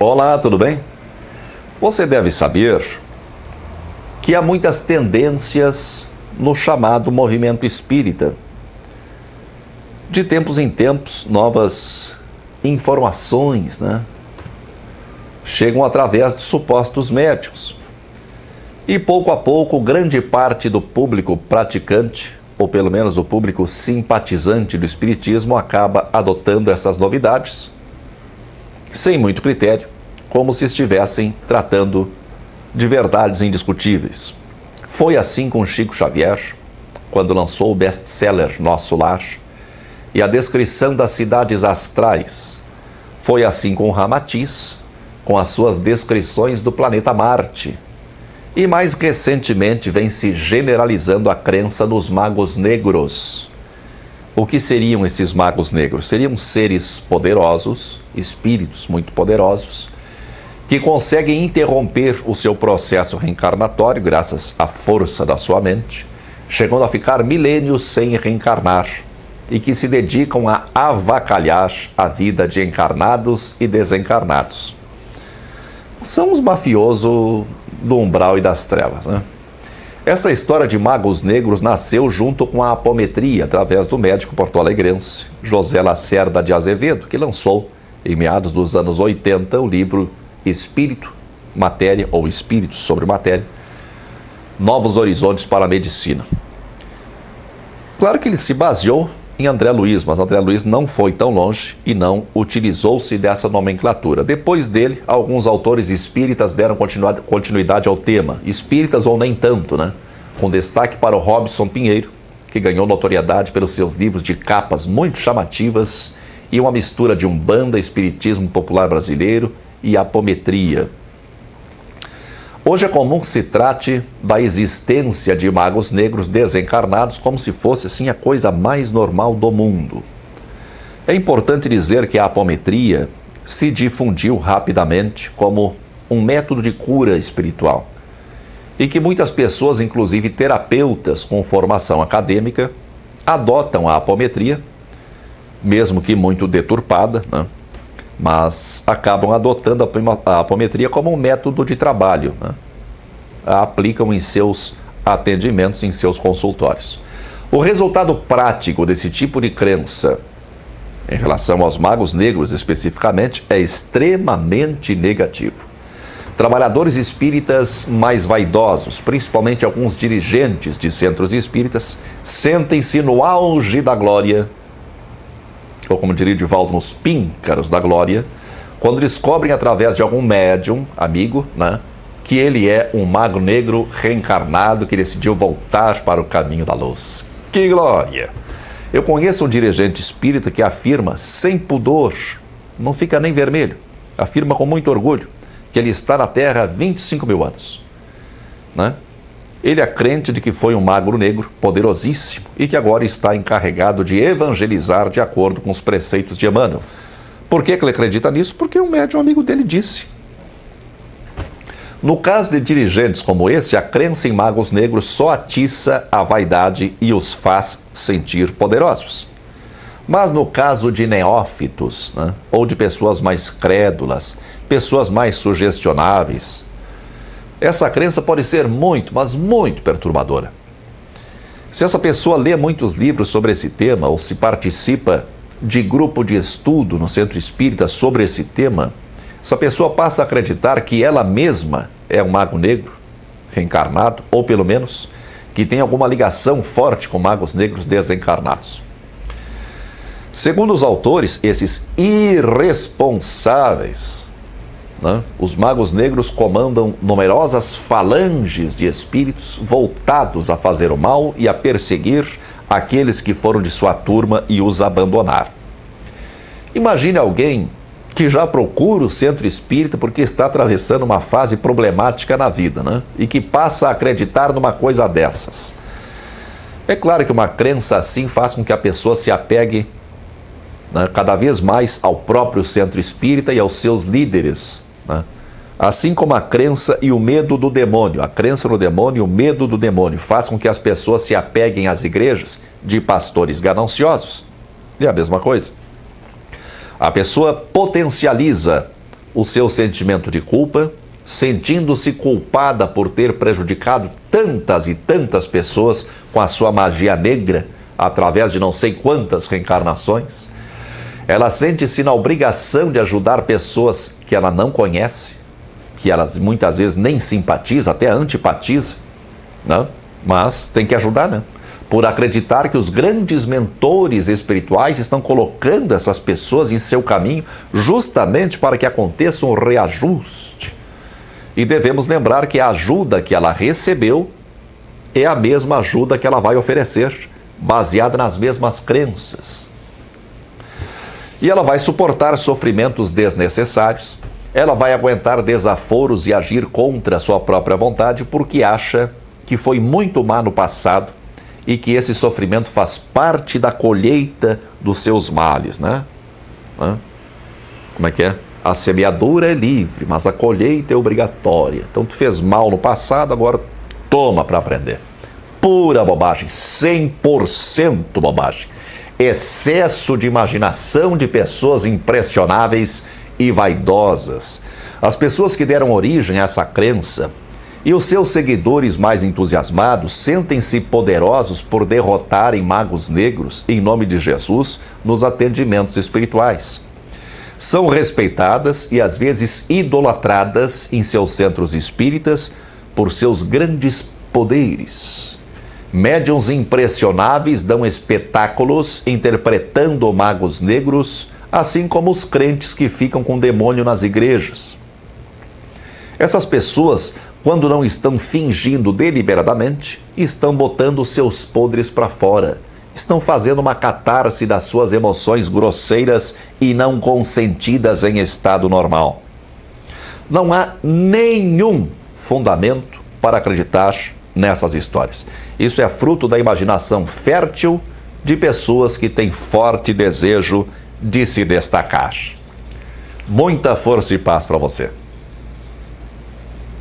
Olá, tudo bem? Você deve saber que há muitas tendências no chamado movimento espírita. De tempos em tempos, novas informações, chegam através de supostos médiuns. E pouco a pouco, grande parte do público praticante, ou pelo menos o público simpatizante do espiritismo, acaba adotando essas novidades, sem muito critério, como se estivessem tratando de verdades indiscutíveis. Foi assim com Chico Xavier, quando lançou o best-seller Nosso Lar, e a descrição das cidades astrais. Foi assim com Ramatiz, com as suas descrições do planeta Marte. E mais recentemente vem se generalizando a crença nos magos negros. O que seriam esses magos negros? Seriam seres poderosos, espíritos muito poderosos, que conseguem interromper o seu processo reencarnatório graças à força da sua mente, chegando a ficar milênios sem reencarnar, e que se dedicam a avacalhar a vida de encarnados e desencarnados. São os mafiosos do umbral e das trevas, Essa história de magos negros nasceu junto com a apometria, através do médico porto-alegrense José Lacerda de Azevedo, que lançou, em meados dos anos 80, o livro Espírito, Matéria, ou Espíritos sobre Matéria, Novos Horizontes para a Medicina. Claro que ele se baseou em André Luiz, mas André Luiz não foi tão longe e não utilizou-se dessa nomenclatura. Depois dele, alguns autores espíritas deram continuidade ao tema, espíritas ou nem tanto, com destaque para o Robson Pinheiro, que ganhou notoriedade pelos seus livros de capas muito chamativas e uma mistura de umbanda, espiritismo popular brasileiro e apometria. Hoje é comum que se trate da existência de magos negros desencarnados como se fosse assim a coisa mais normal do mundo. É importante dizer que a apometria se difundiu rapidamente como um método de cura espiritual e que muitas pessoas, inclusive terapeutas com formação acadêmica, adotam a apometria, mesmo que muito deturpada, mas acabam adotando a apometria como um método de trabalho, A aplicam em seus atendimentos, em seus consultórios. O resultado prático desse tipo de crença, em relação aos magos negros especificamente, é extremamente negativo. Trabalhadores espíritas mais vaidosos, principalmente alguns dirigentes de centros espíritas, sentem-se no auge da glória, ou como diria Divaldo, nos píncaros da glória, quando descobrem através de algum médium, amigo, que ele é um mago negro reencarnado que decidiu voltar para o caminho da luz. Que glória! Eu conheço um dirigente espírita que afirma, sem pudor, não fica nem vermelho, afirma com muito orgulho, que ele está na Terra há 25 mil anos. Ele é crente de que foi um mago negro poderosíssimo e que agora está encarregado de evangelizar de acordo com os preceitos de Emmanuel. Por que ele acredita nisso? Porque um médium amigo dele disse. No caso de dirigentes como esse, a crença em magos negros só atiça a vaidade e os faz sentir poderosos. Mas no caso de neófitos, ou de pessoas mais crédulas, pessoas mais sugestionáveis, essa crença pode ser muito, mas muito perturbadora. Se essa pessoa lê muitos livros sobre esse tema ou se participa de grupo de estudo no centro espírita sobre esse tema, essa pessoa passa a acreditar que ela mesma é um mago negro reencarnado, ou pelo menos que tem alguma ligação forte com magos negros desencarnados. Segundo os autores, esses irresponsáveis, os magos negros comandam numerosas falanges de espíritos voltados a fazer o mal e a perseguir aqueles que foram de sua turma e os abandonar. Imagine alguém que já procura o centro espírita porque está atravessando uma fase problemática na vida, e que passa a acreditar numa coisa dessas. É claro que uma crença assim faz com que a pessoa se apegue cada vez mais ao próprio centro espírita e aos seus líderes, Assim como a crença e o medo do demônio, a crença no demônio e o medo do demônio faz com que as pessoas se apeguem às igrejas de pastores gananciosos. É a mesma coisa. A pessoa potencializa o seu sentimento de culpa, sentindo-se culpada por ter prejudicado tantas e tantas pessoas com a sua magia negra, através de não sei quantas reencarnações. Ela sente-se na obrigação de ajudar pessoas que ela não conhece, que ela muitas vezes nem simpatiza, até antipatiza, né? Mas tem que ajudar, né? Por acreditar que os grandes mentores espirituais estão colocando essas pessoas em seu caminho justamente para que aconteça um reajuste. E devemos lembrar que a ajuda que ela recebeu é a mesma ajuda que ela vai oferecer, baseada nas mesmas crenças. E ela vai suportar sofrimentos desnecessários, ela vai aguentar desaforos e agir contra a sua própria vontade porque acha que foi muito má no passado e que esse sofrimento faz parte da colheita dos seus males, né? Como é que é? A semeadura é livre, mas a colheita é obrigatória. Então tu fez mal no passado, agora toma para aprender. Pura bobagem, 100% bobagem. Excesso de imaginação de pessoas impressionáveis e vaidosas. As pessoas que deram origem a essa crença e os seus seguidores mais entusiasmados sentem-se poderosos por derrotarem magos negros em nome de Jesus nos atendimentos espirituais. São respeitadas e às vezes idolatradas em seus centros espíritas por seus grandes poderes. Médiuns impressionáveis dão espetáculos interpretando magos negros, assim como os crentes que ficam com demônio nas igrejas. Essas pessoas, quando não estão fingindo deliberadamente, estão botando seus podres para fora. Estão fazendo uma catarse das suas emoções grosseiras e não consentidas em estado normal. Não há nenhum fundamento para acreditar nessas histórias. Isso é fruto da imaginação fértil de pessoas que têm forte desejo de se destacar. Muita força e paz para você.